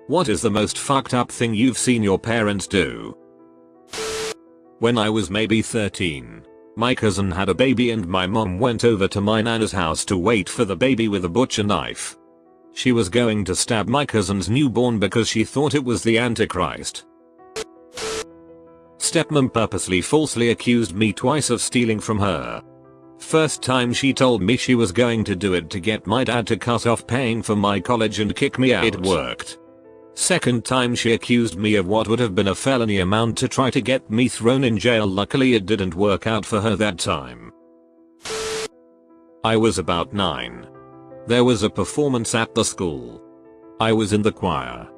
What is the most fucked up thing you've seen your parents do? When I was maybe 13, my cousin had a baby and my mom went over to my nana's house to wait for the baby with a butcher knife. She was going to stab my cousin's newborn because she thought it was the Antichrist. Stepmom purposely falsely accused me twice of stealing from her. First time she told me she was going to do it to get my dad to cut off paying for my college and kick me out. It worked. Second time she accused me of what would have been a felony amount to try to get me thrown in jail. Luckily it didn't work out for her that time. I was about 9. There was a performance at the school. I was in the choir.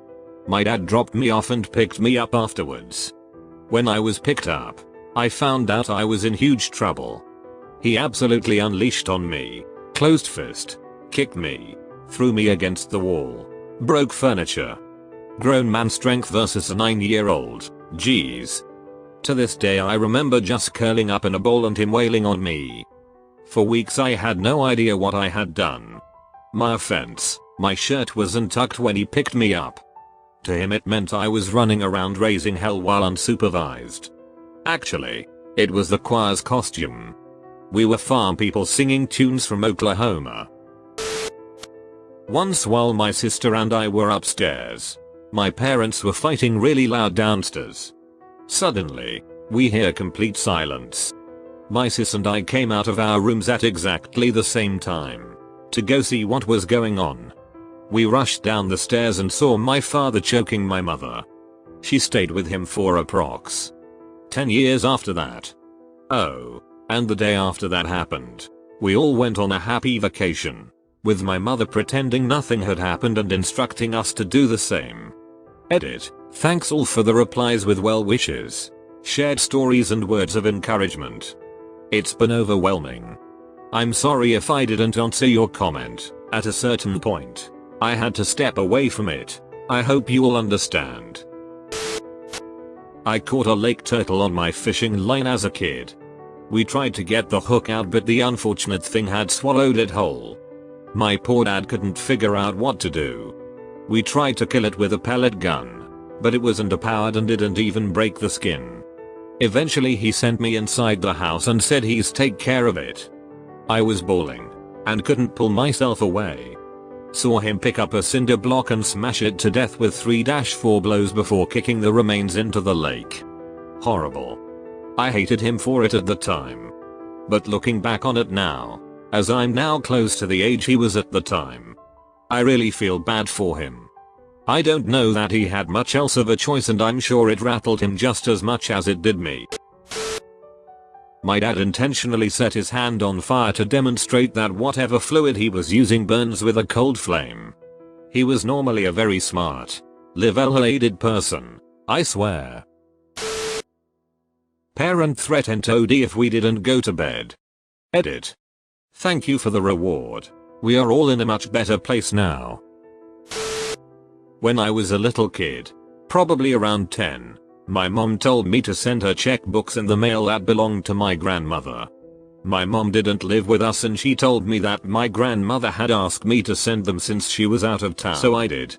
My dad dropped me off and picked me up afterwards. When I was picked up, I found out I was in huge trouble. He absolutely unleashed on me, closed fist, kicked me, threw me against the wall, broke furniture. Grown man strength versus a 9-year-old, jeez. To this day I remember just curling up in a ball and him wailing on me. For weeks I had no idea what I had done. My offense, my shirt was untucked when he picked me up. To him it meant I was running around raising hell while unsupervised. Actually, it was the choir's costume. We were farm people singing tunes from Oklahoma. Once while my sister and I were upstairs, my parents were fighting really loud downstairs. Suddenly, we hear complete silence. My sis and I came out of our rooms at exactly the same time to go see what was going on. We rushed down the stairs and saw my father choking my mother. She stayed with him for approx. 10 years after that. Oh, and the day after that happened, we all went on a happy vacation, with my mother pretending nothing had happened and instructing us to do the same. Edit. Thanks all for the replies with well wishes, shared stories and words of encouragement. It's been overwhelming. I'm sorry if I didn't answer your comment. At a certain point, I had to step away from it. I hope you all understand. I caught a lake turtle on my fishing line as a kid. We tried to get the hook out but the unfortunate thing had swallowed it whole. My poor dad couldn't figure out what to do. We tried to kill it with a pellet gun, but it was underpowered and didn't even break the skin. Eventually he sent me inside the house and said he's take care of it. I was bawling and couldn't pull myself away. Saw him pick up a cinder block and smash it to death with 3-4 blows before kicking the remains into the lake. Horrible. I hated him for it at the time. But looking back on it now, as I'm now close to the age he was at the time, I really feel bad for him. I don't know that he had much else of a choice and I'm sure it rattled him just as much as it did me. My dad intentionally set his hand on fire to demonstrate that whatever fluid he was using burns with a cold flame. He was normally a very smart, level-headed person, I swear. Parent threatened OD if we didn't go to bed. Edit. Thank you for the reward. We are all in a much better place now. When I was a little kid, probably around 10, my mom told me to send her checkbooks in the mail that belonged to my grandmother. My mom didn't live with us and she told me that my grandmother had asked me to send them since she was out of town. So I did.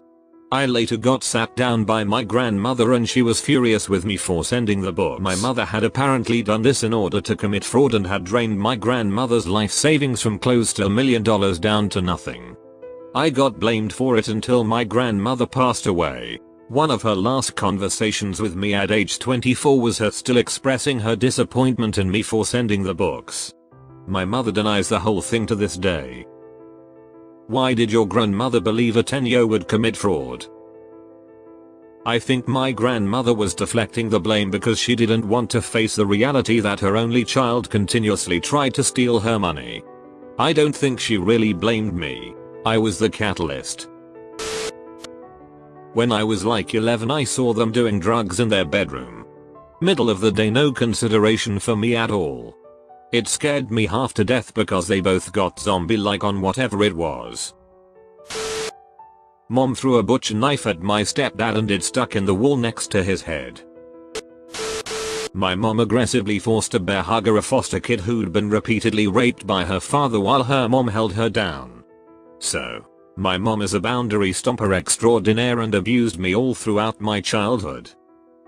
I later got sat down by my grandmother and she was furious with me for sending the books. My mother had apparently done this in order to commit fraud and had drained my grandmother's life savings from close to $1 million down to nothing. I got blamed for it until my grandmother passed away. One of her last conversations with me at age 24 was her still expressing her disappointment in me for sending the books. My mother denies the whole thing to this day. Why did your grandmother believe a 10-year would commit fraud? I think my grandmother was deflecting the blame because she didn't want to face the reality that her only child continuously tried to steal her money. I don't think she really blamed me. I was the catalyst. When I was like 11 I saw them doing drugs in their bedroom. Middle of the day, no consideration for me at all. It scared me half to death because they both got zombie-like on whatever it was. Mom threw a butcher knife at my stepdad and it stuck in the wall next to his head. My mom aggressively forced a bear hugger, a foster kid who'd been repeatedly raped by her father while her mom held her down. So, My mom is a boundary stomper extraordinaire and abused me all throughout my childhood.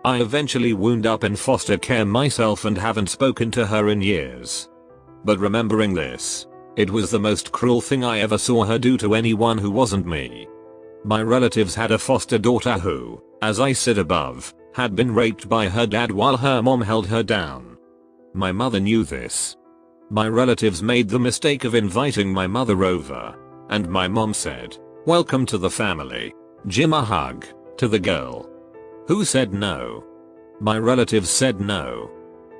I eventually wound up in foster care myself and haven't spoken to her in years. But remembering this, it was the most cruel thing I ever saw her do to anyone who wasn't me. My relatives had a foster daughter who, as I said above, had been raped by her dad while her mom held her down. My mother knew this. My relatives made the mistake of inviting my mother over, and my mom said, "Welcome to the family. Give a hug," to the girl. Who said no? My relatives said no.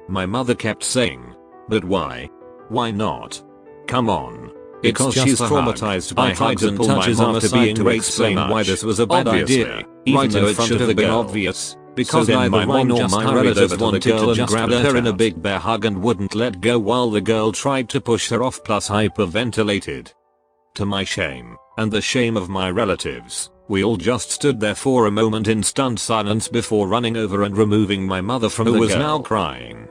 My mother kept saying, "But why? Why not? Come on." Because she's traumatized by hugs and touches after being raped so much. Why this was a bad idea, even though it should have been obvious. Because neither my mom nor my relatives wanted to just grab her in a big bear hug and wouldn't let go while the girl tried to push her off plus hyperventilated. To my shame, and the shame of my relatives, we all just stood there for a moment in stunned silence before running over and removing my mother from the girl, who was now crying.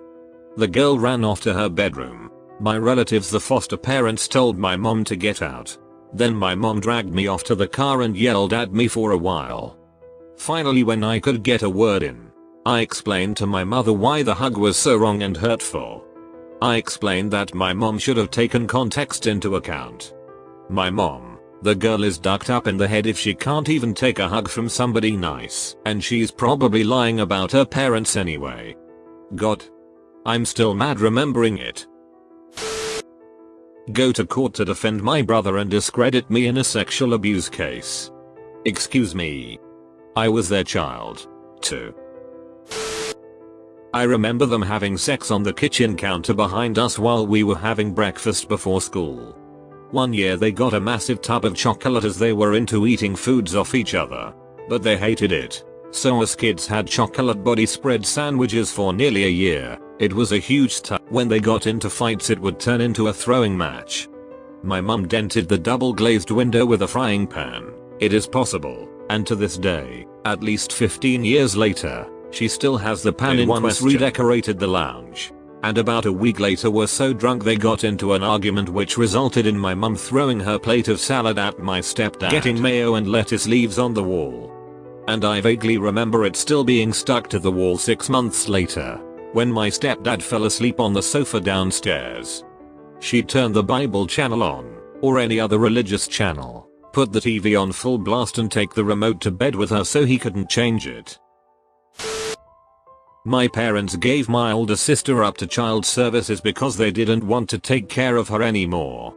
The girl ran off to her bedroom. My relatives, the foster parents, told my mom to get out. Then my mom dragged me off to the car and yelled at me for a while. Finally, when I could get a word in, I explained to my mother why the hug was so wrong and hurtful. I explained that my mom should have taken context into account. My mom, the girl is ducked up in the head if she can't even take a hug from somebody nice, and she's probably lying about her parents anyway. God. I'm still mad remembering it. Go to court to defend my brother and discredit me in a sexual abuse case. Excuse me. I was their child, too. I remember them having sex on the kitchen counter behind us while we were having breakfast before school. One year they got a massive tub of chocolate as they were into eating foods off each other, but they hated it. So us kids had chocolate body spread sandwiches for nearly a year. It was a huge tub. When they got into fights it would turn into a throwing match. My mum dented the double glazed window with a frying pan. It is possible, and to this day, at least 15 years later, she still has the pan in question. Once redecorated the lounge, and about a week later were so drunk they got into an argument which resulted in my mum throwing her plate of salad at my stepdad, getting mayo and lettuce leaves on the wall. And I vaguely remember it still being stuck to the wall 6 months later, when my stepdad fell asleep on the sofa downstairs. She'd turn the Bible channel on, or any other religious channel, put the TV on full blast and take the remote to bed with her so he couldn't change it. My parents gave my older sister up to child services because they didn't want to take care of her anymore.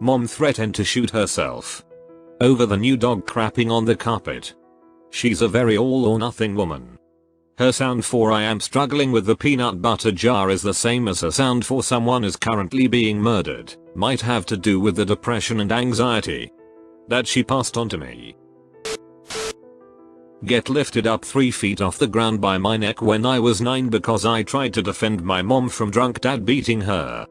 Mom threatened to shoot herself over the new dog crapping on the carpet. She's a very all or nothing woman. Her sound for "I am struggling with the peanut butter jar" is the same as her sound for "someone is currently being murdered." Might have to do with the depression and anxiety that she passed on to me. Get lifted up 3 feet off the ground by my neck when I was 9 because I tried to defend my mom from drunk dad beating her.